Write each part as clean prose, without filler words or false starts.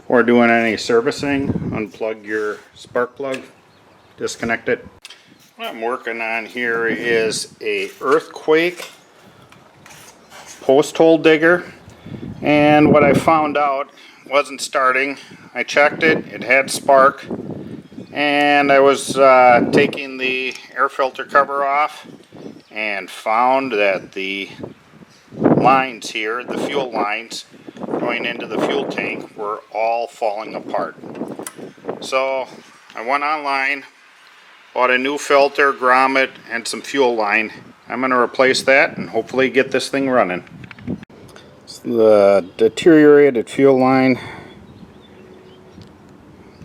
Before doing any servicing, unplug your spark plug, disconnect it. What I'm working on here is a Earthquake post hole digger, and what I found out wasn't starting. I checked it, it had spark, and I was taking the air filter cover off and found that the lines here, the fuel lines going into the fuel tank, were all falling apart. So I went online, bought a new filter, grommet, and some fuel line. I'm going to replace that and hopefully get this thing running. It's the deteriorated fuel line.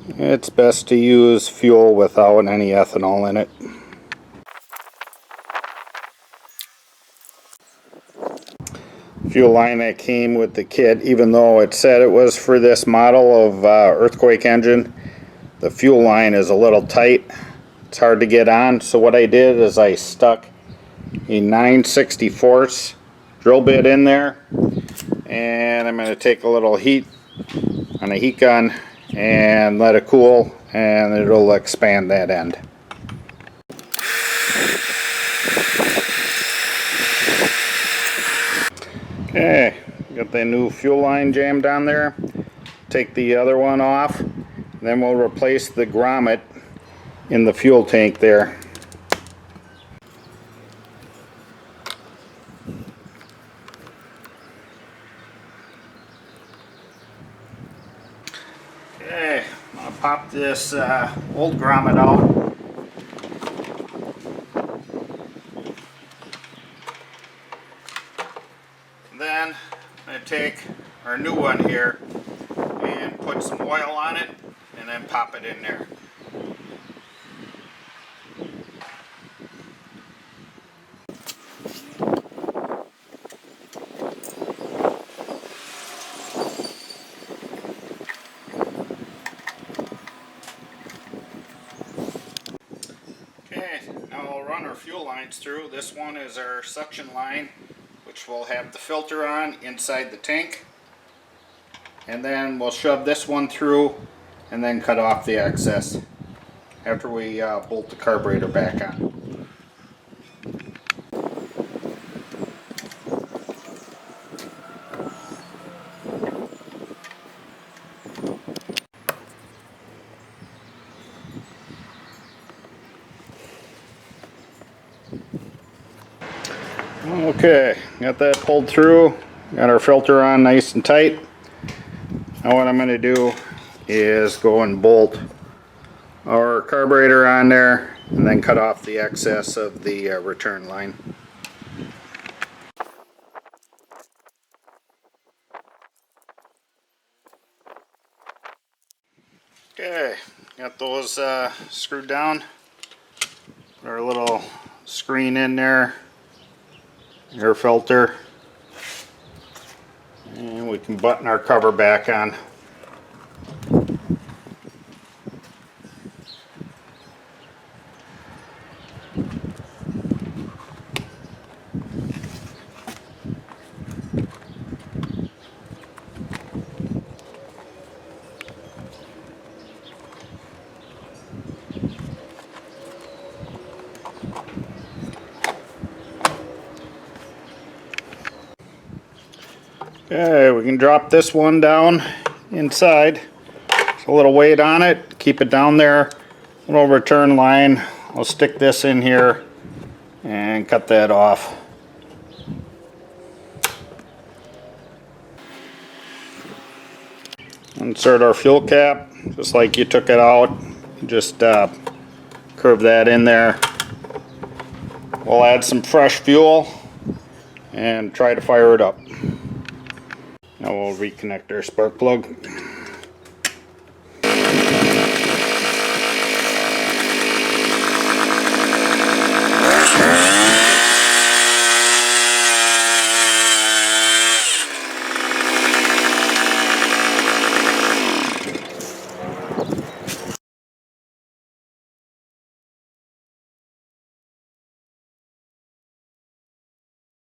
It's best to use fuel without any ethanol in it. Fuel line that came with the kit, even though it said it was for this model of Earthquake engine, the fuel line is a little tight. It's hard to get on, so what I did is I stuck a 9/64 drill bit in there, and I'm going to take a little heat on a heat gun and let it cool, and it'll expand that end. Okay, got the new fuel line jammed on there. Take the other one off, then we'll replace the grommet in the fuel tank there. Okay, I'll pop this old grommet out. Then I'm going to take our new one here and put some oil on it and then pop it in there. Okay, now we'll run our fuel lines through. This one is our suction line, which will have the filter on inside the tank, and then we'll shove this one through and then cut off the excess after we bolt the carburetor back on. Okay, got that pulled through, got our filter on nice and tight. Now what I'm going to do is go and bolt our carburetor on there and then cut off the excess of the return line. Okay, got those screwed down. Put our little screen in there, air filter, and we can button our cover back on. Okay, we can drop this one down inside. There's a little weight on it. Keep it down there. Little return line. I'll stick this in here and cut that off. Insert our fuel cap just like you took it out. Just curve that in there. We'll add some fresh fuel and try to fire it up. Now we'll reconnect our spark plug.